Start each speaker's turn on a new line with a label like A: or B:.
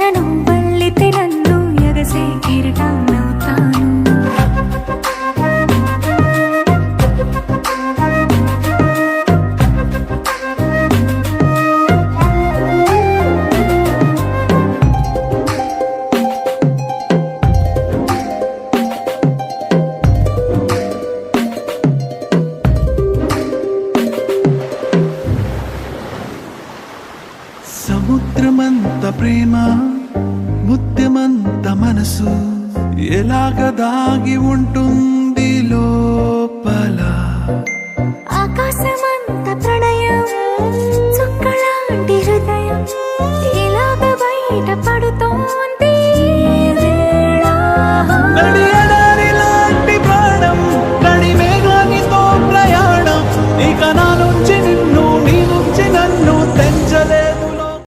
A: ఎదర నువ్వల్లితే నన్ను ఎగసే కిరటాన్నవుతాను.
B: సముద్రమంత ప్రేమ ముత్యమంత మనసు ఎలాగ దాగి ఉంటుంది లోపల.
A: ఆకాశమంత ప్రణయం చుక్కలాంటి హృదయం ఇలాగ బయట పడుతోంది.